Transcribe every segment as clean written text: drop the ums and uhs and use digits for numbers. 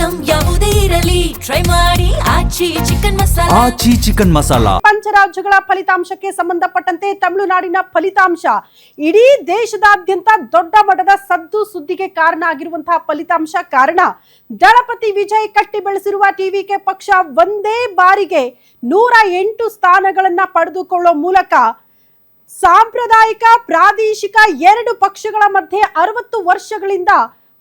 Item ಯಾವುದೇ ಇರಲಿ try ಮಾಡಿ ಆಚಿ ಚಿಕನ್ ಮಸಾಲಾ. ಪಂಚರಾಜ್ಯಗಳ ಫಲಿತಾಂಶಕ್ಕೆ ಸಂಬಂಧಪಟ್ಟಂತೆ ತಮಿಳುನಾಡಿನ ಫಲಿತಾಂಶ ಇಡೀ ದೇಶದಾದ್ಯಂತ ದೊಡ್ಡ ಮಟ್ಟದ ಸದ್ದು ಸುದ್ದಿಗೆ ಕಾರಣ ಆಗಿರುವಂತಹ ಫಲಿತಾಂಶ ಕಾರಣ ದಳಪತಿ ವಿಜಯ್ ಕಟ್ಟಿ ಬೆಳೆಸಿರುವ ಟಿವಿಕೆ ಪಕ್ಷ ಒಂದೇ ಬಾರಿಗೆ 108 ಸ್ಥಾನಗಳನ್ನ ಪಡೆದುಕೊಳ್ಳುವ ಮೂಲಕ ಸಾಂಪ್ರದಾಯಿಕ ಪ್ರಾದೇಶಿಕ ಎರಡು ಪಕ್ಷಗಳ ಮಧ್ಯೆ 60 ವರ್ಷಗಳಿಂದ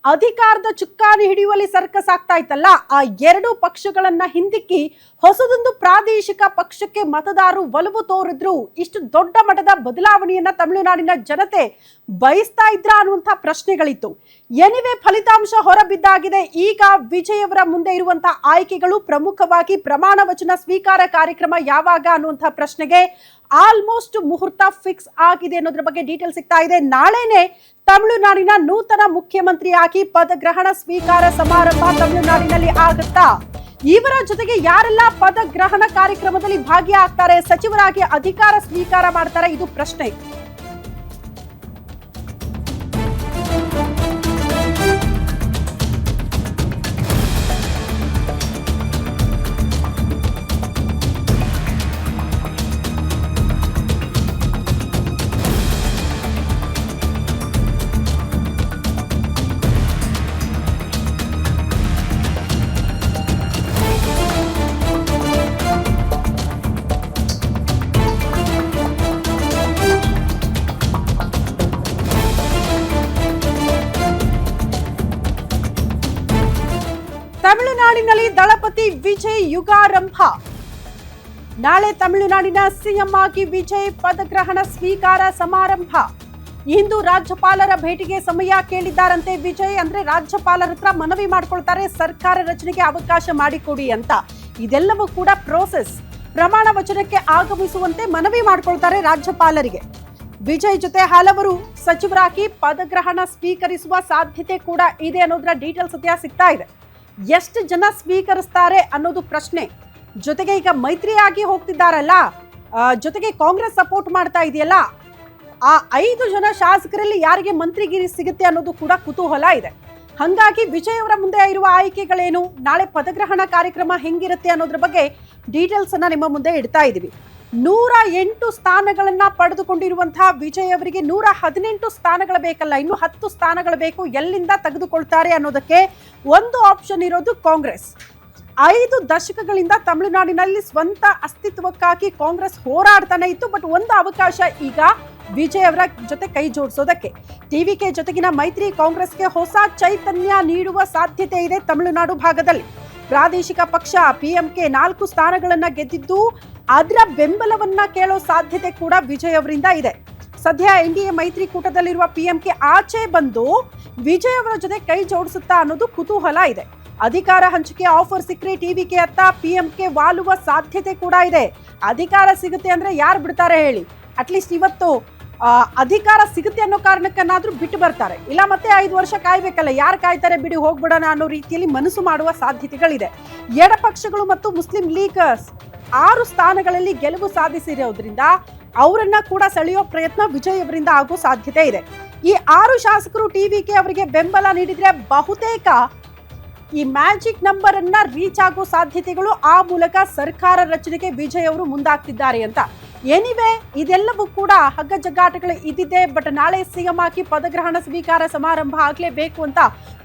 ಅಧಿಕಾರದ ಚುಕ್ಕಾಣಿ ಹಿಡಿಯುವಲ್ಲಿ ಸರ್ಕಸ್ ಆಗ್ತಾ ಇತ್ತಲ್ಲ, ಆ ಎರಡು ಪಕ್ಷಗಳನ್ನ ಹಿಂದಿಕ್ಕಿ ಹೊಸದೊಂದು ಪ್ರಾದೇಶಿಕ ಪಕ್ಷಕ್ಕೆ ಮತದಾರರು ಒಲವು ತೋರಿದ್ರು. ಇಷ್ಟು ದೊಡ್ಡ ಮಟ್ಟದ ಬದಲಾವಣೆಯನ್ನ ತಮಿಳುನಾಡಿನ ಜನತೆ ಬಯಸ್ತಾ ಇದ್ರ ಅನ್ನುವಂಥ ಪ್ರಶ್ನೆಗಳಿತ್ತು. ಎನಿವೆ ಫಲಿತಾಂಶ ಹೊರಬಿದ್ದಾಗಿದೆ. ಈಗ ವಿಜಯ್ ಅವರ ಮುಂದೆ ಇರುವಂತಹ ಆಯ್ಕೆಗಳು ಪ್ರಮುಖವಾಗಿ ಪ್ರಮಾಣ ವಚನ ಸ್ವೀಕಾರ ಕಾರ್ಯಕ್ರಮ ಯಾವಾಗ ಅನ್ನುವಂಥ ಪ್ರಶ್ನೆಗೆ ಆಲ್ಮೋಸ್ಟ್ ಮುಹೂರ್ತ ಫಿಕ್ಸ್ ಆಗಿದೆ ಅನ್ನೋದ್ರ ಬಗ್ಗೆ ಡೀಟೇಲ್ ಸಿಗ್ತಾ ಇದೆ. ನಾಳೆನೆ ತಮಿಳುನಾಡಿನ ನೂತನ ಮುಖ್ಯಮಂತ್ರಿಯಾಗಿ ಪದಗ್ರಹಣ ಸ್ವೀಕಾರ ಸಮಾರಂಭ ತಮಿಳುನಾಡಿನಲ್ಲಿ ಆಗುತ್ತಾ? ಇವರ ಜೊತೆಗೆ ಯಾರೆಲ್ಲ ಪದಗ್ರಹಣ ಕಾರ್ಯಕ್ರಮದಲ್ಲಿ ಭಾಗಿಯಾಗ್ತಾರೆ, ಸಚಿವರಾಗಿ ಅಧಿಕಾರ ಸ್ವೀಕಾರ ಮಾಡ್ತಾರೆ, ಇದು ಪ್ರಶ್ನೆ. ತಮಿಳುನಾಡಿನಲ್ಲಿ ದಳಪತಿ ವಿಜಯ್ ಯುಗಾರಂಭ. ನಾಳೆ ತಮಿಳುನಾಡಿನ ಸಿಎಂ ಆಗಿ ವಿಜಯ್ ಪದಗ್ರಹಣ ಸ್ವೀಕಾರ ಸಮಾರಂಭ. ಇಂದು ರಾಜ್ಯಪಾಲರ ಭೇಟಿಗೆ ಸಮಯ ಕೇಳಿದ್ದಾರಂತೆ ವಿಜಯ್. ಅಂದ್ರೆ ರಾಜ್ಯಪಾಲರ ಹತ್ರ ಮನವಿ ಮಾಡ್ಕೊಳ್ತಾರೆ, ಸರ್ಕಾರ ರಚನೆಗೆ ಅವಕಾಶ ಮಾಡಿಕೊಡಿ ಅಂತ. ಇದೆಲ್ಲವೂ ಕೂಡ ಪ್ರೋಸೆಸ್. ಪ್ರಮಾಣ ವಚನಕ್ಕೆ ಆಗಮಿಸುವಂತೆ ಮನವಿ ಮಾಡ್ಕೊಳ್ತಾರೆ ರಾಜ್ಯಪಾಲರಿಗೆ. ವಿಜಯ್ ಜೊತೆ ಹಲವರು ಸಚಿವರಾಗಿ ಪದಗ್ರಹಣ ಸ್ವೀಕರಿಸುವ ಸಾಧ್ಯತೆ ಕೂಡ ಇದೆ ಅನ್ನೋದ್ರ ಡೀಟೇಲ್ಸ್ ಸದ್ಯ ಸಿಗ್ತಾ ಇದೆ. ಎಷ್ಟು ಜನ ಸ್ವೀಕರಿಸ್ತಾರೆ ಅನ್ನೋದು ಪ್ರಶ್ನೆ. ಜೊತೆಗೆ ಈಗ ಮೈತ್ರಿಯಾಗಿ ಹೋಗ್ತಿದ್ದಾರಲ್ಲ, ಜೊತೆಗೆ ಕಾಂಗ್ರೆಸ್ ಸಪೋರ್ಟ್ ಮಾಡ್ತಾ ಇದೆಯಲ್ಲ, ಆ 5 ಜನ ಶಾಸಕರಲ್ಲಿ ಯಾರಿಗೆ ಮಂತ್ರಿಗಿರಿ ಸಿಗುತ್ತೆ ಅನ್ನೋದು ಕೂಡ ಕುತೂಹಲ ಇದೆ. ಹಾಗಾಗಿ ವಿಜಯ್ ಅವರ ಮುಂದೆ ಇರುವ ಆಯ್ಕೆಗಳೇನು, ನಾಳೆ ಪದಗ್ರಹಣ ಕಾರ್ಯಕ್ರಮ ಹೆಂಗಿರುತ್ತೆ ಅನ್ನೋದ್ರ ಬಗ್ಗೆ ಡೀಟೇಲ್ಸ್ ಅನ್ನ ನಿಮ್ಮ ಮುಂದೆ ಇಡ್ತಾ ಇದೀವಿ. 108 ಸ್ಥಾನಗಳನ್ನ ಪಡೆದುಕೊಂಡಿರುವಂತಹ ವಿಜಯ್ ಅವರಿಗೆ 118 ಸ್ಥಾನಗಳು ಬೇಕಲ್ಲ, ಇನ್ನು 10 ಸ್ಥಾನಗಳು ಬೇಕು. ಎಲ್ಲಿಂದ ತೆಗೆದುಕೊಳ್ತಾರೆ ಅನ್ನೋದಕ್ಕೆ ಒಂದು ಆಪ್ಷನ್ ಇರೋದು ಕಾಂಗ್ರೆಸ್. 5 ದಶಕಗಳಿಂದ ತಮಿಳುನಾಡಿನಲ್ಲಿ ಸ್ವಂತ ಅಸ್ತಿತ್ವಕ್ಕಾಗಿ ಕಾಂಗ್ರೆಸ್ ಹೋರಾಡ್ತಾನೆ ಇತ್ತು. ಬಟ್ ಒಂದು ಅವಕಾಶ ಈಗ ವಿಜಯ್ ಅವರ ಜೊತೆ ಕೈ ಜೋಡಿಸೋದಕ್ಕೆ. ಟಿವಿಕೆ ಜೊತೆಗಿನ ಮೈತ್ರಿ ಕಾಂಗ್ರೆಸ್ಗೆ ಹೊಸ ಚೈತನ್ಯ ನೀಡುವ ಸಾಧ್ಯತೆ ಇದೆ. ತಮಿಳುನಾಡು ಭಾಗದಲ್ಲಿ ಪ್ರಾದೇಶಿಕ ಪಕ್ಷ ಪಿಎಂಕೆ 4 ಸ್ಥಾನಗಳನ್ನ ಗೆದ್ದಿದ್ದು, ಅದರ ಬೆಂಬಲವನ್ನ ಕೇಳೋ ಸಾಧ್ಯತೆ ಕೂಡ ವಿಜಯ್ ಅವರಿಂದ ಇದೆ. ಸದ್ಯ ಎನ್ಡಿಎ ಮೈತ್ರಿಕೂಟದಲ್ಲಿರುವ ಪಿಎಂಕೆ ಆಚೆ ಬಂದು ವಿಜಯ್ ಅವರ ಜೊತೆ ಕೈ ಜೋಡಿಸುತ್ತಾ ಅನ್ನೋದು ಕುತೂಹಲ ಇದೆ. ಅಧಿಕಾರ ಹಂಚಿಕೆ ಆಫರ್ ಸಿಕ್ಕರೆ ಟಿವಿಕೆ ಅತ್ತ ಪಿಎಂಕೆ ವಾಲುವ ಸಾಧ್ಯತೆ ಕೂಡ ಇದೆ. ಅಧಿಕಾರ ಸಿಗುತ್ತೆ ಅಂದ್ರೆ ಯಾರು ಬಿಡ್ತಾರೆ ಹೇಳಿ? ಅಟ್ಲೀಸ್ಟ್ ಇವತ್ತು ಅಧಿಕಾರ ಸಿಗುತ್ತೆ ಅನ್ನೋ ಕಾರಣಕ್ಕನ್ನಾದ್ರೂ ಬಿಟ್ಟು ಬರ್ತಾರೆ, ಇಲ್ಲ ಮತ್ತೆ 5 ವರ್ಷ ಕಾಯ್ಬೇಕಲ್ಲ, ಯಾರು ಕಾಯ್ತಾರೆ ಬಿಡಿ ಹೋಗ್ಬಿಡೋಣ ಅನ್ನೋ ರೀತಿಯಲ್ಲಿ ಮನಸ್ಸು ಮಾಡುವ ಸಾಧ್ಯತೆಗಳಿದೆ. ಎಡಪಕ್ಷಗಳು ಮತ್ತು ಮುಸ್ಲಿಂ ಲೀಗ್ 6 ಸ್ಥಾನಗಳಲ್ಲಿ ಗೆಲುವು ಸಾಧಿಸಿರೋದ್ರಿಂದ ಅವರನ್ನ ಕೂಡ ಸೆಳೆಯೋ ಪ್ರಯತ್ನ ವಿಜಯ್ ಅವರಿಂದ ಆಗೋ ಸಾಧ್ಯತೆ ಇದೆ. ಈ 6 ಶಾಸಕರು ಟಿವಿಕೆ ಅವರಿಗೆ ಬೆಂಬಲ ನೀಡಿದ್ರೆ ಬಹುತೇಕ ಈ ಮ್ಯಾಜಿಕ್ ನಂಬರ್ ಅನ್ನ ರೀಚ್ ಆಗೋ ಸಾಧ್ಯತೆಗಳು, ಆ ಮೂಲಕ ಸರ್ಕಾರ ರಚನೆಗೆ ವಿಜಯ್ ಅವರು ಮುಂದಾಗ್ತಿದ್ದಾರೆ ಅಂತ. ಎನಿವೆ ಇದೆಲ್ಲವೂ ಕೂಡ ಹಗ್ಗ ಜಗ್ಗಾಟಗಳು ಇದ್ದಿದೆ. ಬಟ್ ನಾಳೆ ಸಿಎಂ ಆಗಿ ಪದಗ್ರಹಣ ಸ್ವೀಕಾರ ಸಮಾರಂಭ ಆಗಲೇಬೇಕು ಅಂತ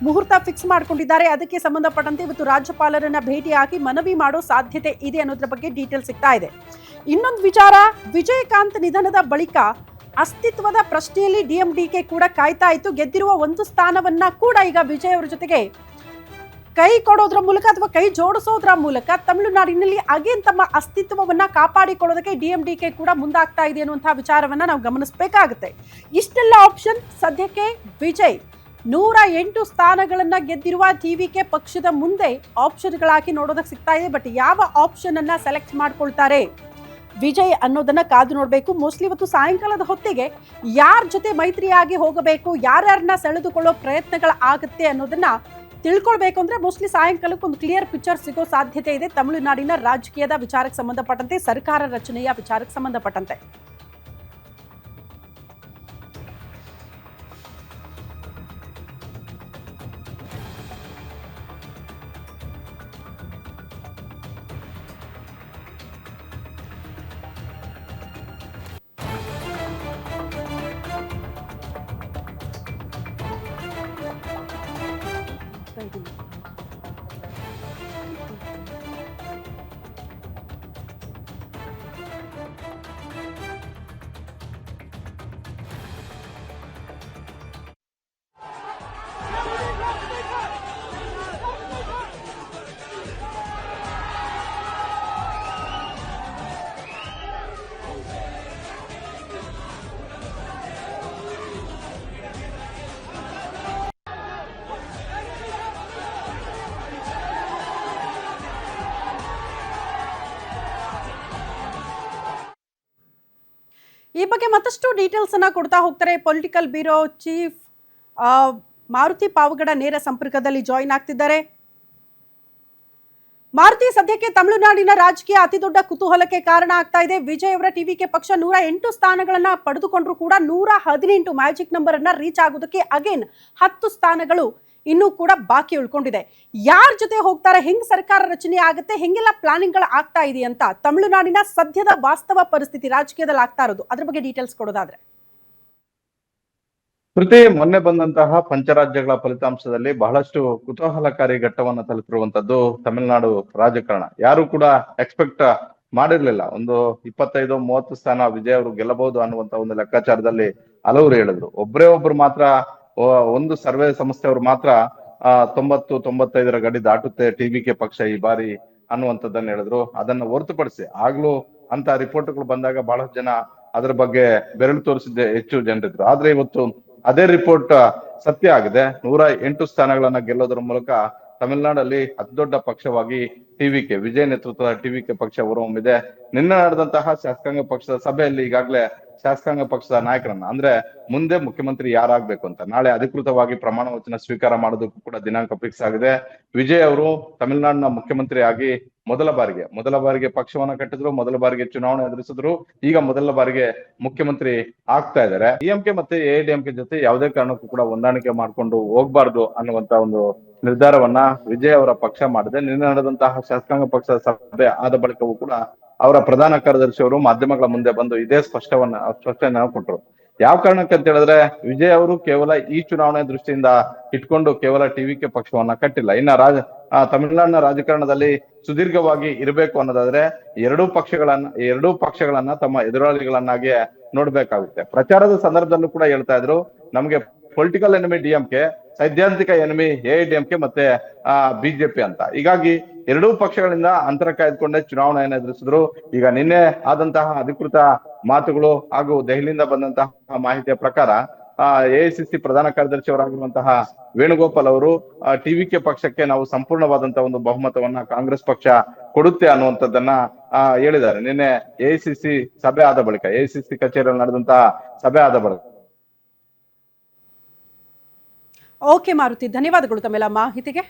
ಮುಹೂರ್ತ ಫಿಕ್ಸ್ ಮಾಡ್ಕೊಂಡಿದ್ದಾರೆ. ಅದಕ್ಕೆ ಸಂಬಂಧಪಟ್ಟಂತೆ ಇವತ್ತು ರಾಜ್ಯಪಾಲರನ್ನ ಭೇಟಿಯಾಗಿ ಮನವಿ ಮಾಡೋ ಸಾಧ್ಯತೆ ಇದೆ ಅನ್ನೋದ್ರ ಬಗ್ಗೆ ಡೀಟೇಲ್ ಸಿಗ್ತಾ ಇದೆ. ಇನ್ನೊಂದು ವಿಚಾರ, ವಿಜಯಕಾಂತ್ ನಿಧನದ ಬಳಿಕ ಅಸ್ತಿತ್ವದ ಪ್ರಶ್ನೆಯಲ್ಲಿ ಡಿಎಂಡಿಕೆ ಕೂಡ ಕಾಯ್ತಾ ಇತ್ತು. ಗೆದ್ದಿರುವ 1 ಸ್ಥಾನವನ್ನ ಕೂಡ ಈಗ ವಿಜಯ್ ಅವರ ಜೊತೆಗೆ ಕೈ ಕೊಡೋದ್ರ ಮೂಲಕ ಅಥವಾ ಕೈ ಜೋಡಿಸೋದ್ರ ಮೂಲಕ ತಮಿಳುನಾಡಿನಲ್ಲಿ ಅಗೇನ್ ತಮ್ಮ ಅಸ್ತಿತ್ವವನ್ನ ಕಾಪಾಡಿಕೊಳ್ಳೋದಕ್ಕೆ ಡಿಎಂಡಿಕೆ ಕೂಡ ಮುಂದಾಗ್ತಾ ಇದೆ ಅನ್ನುವಂತಹ ವಿಚಾರವನ್ನ ನಾವು ಗಮನಿಸಬೇಕಾಗುತ್ತೆ. ಇಷ್ಟೆಲ್ಲ ಆಪ್ಷನ್ ಸದ್ಯಕ್ಕೆ ವಿಜಯ್ 108 ಸ್ಥಾನಗಳನ್ನ ಗೆದ್ದಿರುವ ಟಿವಿಕೆ ಪಕ್ಷದ ಮುಂದೆ ಆಪ್ಷನ್ಗಳಾಗಿ ನೋಡೋದಕ್ಕೆ ಸಿಗ್ತಾ ಇದೆ. ಬಟ್ ಯಾವ ಆಪ್ಷನ್ ಅನ್ನ ಸೆಲೆಕ್ಟ್ ಮಾಡ್ಕೊಳ್ತಾರೆ ವಿಜಯ್ ಅನ್ನೋದನ್ನ ಕಾದು ನೋಡಬೇಕು. ಮೋಸ್ಟ್ಲಿ ಇವತ್ತು ಸಾಯಂಕಾಲದ ಹೊತ್ತಿಗೆ ಯಾರ ಜೊತೆ ಮೈತ್ರಿಯಾಗಿ ಹೋಗಬೇಕು, ಯಾರ್ಯಾರನ್ನ ಸೆಳೆದುಕೊಳ್ಳೋ ಪ್ರಯತ್ನಗಳಾಗುತ್ತೆ ಅನ್ನೋದನ್ನ ತಿಳ್ಕೊಳ್ಬೇಕು ಅಂದ್ರೆ ಮೋಸ್ಟ್ಲಿ ಸಾಯಂಕಾಲಕ್ಕೆ ಒಂದು ಕ್ಲಿಯರ್ ಪಿಕ್ಚರ್ ಸಿಗೋ ಸಾಧ್ಯತೆ ಇದೆ ತಮಿಳುನಾಡಿನ ರಾಜಕೀಯದ ವಿಚಾರಕ್ಕೆ ಸಂಬಂಧಪಟ್ಟಂತೆ, ಸರ್ಕಾರ ರಚನೆಯ ವಿಚಾರಕ್ಕೆ ಸಂಬಂಧಪಟ್ಟಂತೆ. ನೋಡ್ತಾ ಇದ್ದೀನಿ. ಈ ಬಗ್ಗೆ ಮತ್ತಷ್ಟು ಡೀಟೇಲ್ಸ್ ಅನ್ನ ಕೊಡ್ತಾ ಹೋಗ್ತಾರೆ political bureau chief Maruti Pavagada ನೇರ ಸಂಪರ್ಕದಲ್ಲಿ ಜಾಯಿನ್ ಆಗ್ತಿದ್ದಾರೆ. ಮಾರುತಿ, ಸದ್ಯಕ್ಕೆ ತಮಿಳುನಾಡಿನ ರಾಜಕೀಯ ಅತಿ ದೊಡ್ಡ ಕುತೂಹಲಕ್ಕೆ ಕಾರಣ ಆಗ್ತಾ ಇದೆ. ವಿಜಯ್ ಅವರ ಟಿವಿಕೆ ಪಕ್ಷ 108 ಸ್ಥಾನಗಳನ್ನ ಪಡೆದುಕೊಂಡ್ರು ಕೂಡ 118 ಮ್ಯಾಜಿಕ್ ನಂಬರ್ ಅನ್ನ ರೀಚ್ ಆಗೋದಕ್ಕೆ ಅಗೇನ್ 10 ಸ್ಥಾನಗಳು ಇನ್ನೂ ಕೂಡ ಬಾಕಿ ಉಳ್ಕೊಂಡಿದೆ. ಯಾರ ಜೊತೆ ಹೋಗ್ತಾರೆ, ಹೆಂಗ್ ಸರ್ಕಾರ ರಚನೆ ಆಗುತ್ತೆ, ಹೆಂಗೆಲ್ಲ ಪ್ಲಾನಿಂಗ್ ಗಳು ಆಗ್ತಾ ಇದೆ ಅಂತ ತಮಿಳುನಾಡಿನ ಸದ್ಯದ ವಾಸ್ತವ ಪರಿಸ್ಥಿತಿ ರಾಜಕೀಯದಲ್ಲಿ ಆಗ್ತಾ ಇರೋದು, ಅದ್ರ ಬಗ್ಗೆ ಡೀಟೇಲ್ಸ್ ಕೊಡೋದಾದ್ರೆ. ಕೃತಿ, ಮೊನ್ನೆ ಬಂದಂತಹ ಪಂಚರಾಜ್ಯಗಳ ಫಲಿತಾಂಶದಲ್ಲಿ ಬಹಳಷ್ಟು ಕುತೂಹಲಕಾರಿ ಘಟ್ಟವನ್ನ ತಲುಪಿರುವಂತದ್ದು ತಮಿಳುನಾಡು ರಾಜಕಾರಣ. ಯಾರು ಕೂಡ ಎಕ್ಸ್ಪೆಕ್ಟ್ ಮಾಡಿರ್ಲಿಲ್ಲ. ಒಂದು 25-30 ಸ್ಥಾನ ವಿಜಯ್ ಅವರು ಗೆಲ್ಲಬಹುದು ಅನ್ನುವಂತ ಒಂದು ಲೆಕ್ಕಾಚಾರದಲ್ಲಿ ಹಲವರು ಹೇಳಿದ್ರು. ಒಬ್ರು ಮಾತ್ರ, ಒಂದು ಸರ್ವೆ ಸಂಸ್ಥೆಯವರು ಮಾತ್ರ 90-95 ಗಡಿ ದಾಟುತ್ತೆ ಟಿವಿಕೆ ಪಕ್ಷ ಈ ಬಾರಿ ಅನ್ನುವಂಥದ್ದನ್ನ ಹೇಳಿದ್ರು. ಅದನ್ನ ಹೊರತುಪಡಿಸಿ ಆಗ್ಲೂ ಅಂತ ರಿಪೋರ್ಟ್ಗಳು ಬಂದಾಗ ಬಹಳಷ್ಟು ಜನ ಅದ್ರ ಬಗ್ಗೆ ಬೆರಳು ತೋರಿಸಿದ್ದೆ ಹೆಚ್ಚು ಜನರಿದ್ರು. ಆದ್ರೆ ಇವತ್ತು ಅದೇ ರಿಪೋರ್ಟ್ ಸತ್ಯ ಆಗಿದೆ. 108 ಸ್ಥಾನಗಳನ್ನ ಗೆಲ್ಲೋದ್ರ ಮೂಲಕ ತಮಿಳುನಾಡಲ್ಲಿ ಅತಿ ದೊಡ್ಡ ಪಕ್ಷವಾಗಿ ಟಿವಿಕೆ, ವಿಜಯ್ ನೇತೃತ್ವದ ಟಿವಿಕೆ ಪಕ್ಷ ಹೊರಹೊಮ್ಮಿದೆ. ನಿನ್ನೆ ನಡೆದಂತಹ ಶಾಸಕಾಂಗ ಪಕ್ಷದ ಸಭೆಯಲ್ಲಿ ಈಗಾಗಲೇ ಶಾಸಕಾಂಗ ಪಕ್ಷದ ನಾಯಕರನ್ನ, ಅಂದ್ರೆ ಮುಂದೆ ಮುಖ್ಯಮಂತ್ರಿ ಯಾರಾಗ್ಬೇಕು ಅಂತ ನಾಳೆ ಅಧಿಕೃತವಾಗಿ ಪ್ರಮಾಣ ವಚನ ಸ್ವೀಕಾರ ಮಾಡೋದಕ್ಕೂ ಕೂಡ ದಿನಾಂಕ ಫಿಕ್ಸ್ ಆಗಿದೆ. ವಿಜಯ್ ಅವರು ತಮಿಳುನಾಡಿನ ಮುಖ್ಯಮಂತ್ರಿ ಆಗಿ ಮೊದಲ ಬಾರಿಗೆ ಪಕ್ಷವನ್ನ ಕಟ್ಟಿದ್ರು, ಮೊದಲ ಬಾರಿಗೆ ಚುನಾವಣೆ ಎದುರಿಸಿದ್ರು. ಈಗ ಮೊದಲ ಬಾರಿಗೆ ಮುಖ್ಯಮಂತ್ರಿ ಆಗ್ತಾ ಇದ್ದಾರೆ. ಡಿಎಂಕೆ ಮತ್ತೆ ಎಐಡಿಎಂಕೆ ಜೊತೆ ಯಾವುದೇ ಕಾರಣಕ್ಕೂ ಕೂಡ ಹೊಂದಾಣಿಕೆ ಮಾಡ್ಕೊಂಡು ಹೋಗ್ಬಾರ್ದು ಅನ್ನುವಂತ ಒಂದು ನಿರ್ಧಾರವನ್ನ ವಿಜಯ್ ಅವರ ಪಕ್ಷ ಮಾಡಿದೆ. ನಿನ್ನೆ ನಡೆದಂತಹ ಶಾಸಕಾಂಗ ಪಕ್ಷದ ಸಭೆ ಆದ ಬಳಿಕವೂ ಕೂಡ ಅವರ ಪ್ರಧಾನ ಕಾರ್ಯದರ್ಶಿ ಅವರು ಮಾಧ್ಯಮಗಳ ಮುಂದೆ ಬಂದು ಇದೇ ಸ್ಪಷ್ಟನೆ ಕೊಟ್ಟರು. ಯಾವ ಕಾರಣಕ್ಕೆ ಅಂತ ಹೇಳಿದ್ರೆ, ವಿಜಯ್ ಅವರು ಕೇವಲ ಈ ಚುನಾವಣೆ ದೃಷ್ಟಿಯಿಂದ ಇಟ್ಕೊಂಡು ಕೇವಲ ಟಿವಿಕೆ ಪಕ್ಷವನ್ನ ಕಟ್ಟಿಲ್ಲ. ಇನ್ನ ತಮಿಳುನಾಡಿನ ರಾಜಕಾರಣದಲ್ಲಿ ಸುದೀರ್ಘವಾಗಿ ಇರಬೇಕು ಅನ್ನೋದಾದ್ರೆ ಎರಡೂ ಪಕ್ಷಗಳನ್ನ ತಮ್ಮ ಎದುರಾಳಿಗಳನ್ನಾಗಿ ನೋಡ್ಬೇಕಾಗುತ್ತೆ. ಪ್ರಚಾರದ ಸಂದರ್ಭದಲ್ಲೂ ಕೂಡ ಹೇಳ್ತಾ ಇದ್ರು, ನಮ್ಗೆ ಪೊಲಿಟಿಕಲ್ ಎನಿಮಿ ಡಿಎಂಕೆ, ಸೈದ್ಧಾಂತಿಕ ಎನಿಮಿ ಎಐಡಿಎಂಕೆ ಮತ್ತೆ ಬಿಜೆಪಿ ಅಂತ. ಹೀಗಾಗಿ ಎರಡೂ ಪಕ್ಷಗಳಿಂದ ಅಂತರ ಕಾಯ್ದುಕೊಂಡೇ ಚುನಾವಣೆಯನ್ನು ಎದುರಿಸಿದ್ರು. ಈಗ ನಿನ್ನೆ ಆದಂತಹ ಅಧಿಕೃತ ಮಾತುಗಳು ಹಾಗೂ ದೆಹಲಿಯಿಂದ ಬಂದಂತಹ ಮಾಹಿತಿಯ ಪ್ರಕಾರ ಎಐಸಿಸಿ ಪ್ರಧಾನ ಕಾರ್ಯದರ್ಶಿ ಅವರಾಗಿರುವಂತಹ ವೇಣುಗೋಪಾಲ್ ಅವರು ಟಿವಿಕೆ ಪಕ್ಷಕ್ಕೆ ನಾವು ಸಂಪೂರ್ಣವಾದಂತಹ ಒಂದು ಬಹುಮತವನ್ನ ಕಾಂಗ್ರೆಸ್ ಪಕ್ಷ ಕೊಡುತ್ತೆ ಅನ್ನುವಂಥದ್ದನ್ನ ಹೇಳಿದ್ದಾರೆ. ನಿನ್ನೆ ಎಐಸಿಸಿ ಸಭೆ ಆದ ಬಳಿಕ, ಎಐಸಿಸಿ ಕಚೇರಿಯಲ್ಲಿ ನಡೆದಂತಹ ಸಭೆ ಆದ ಬಳಿಕ. ಓಕೆ ಮಾರುತಿ, ಧನ್ಯವಾದಗಳು ತಮ್ಮೆಲ್ಲ ಮಾಹಿತಿಗೆ.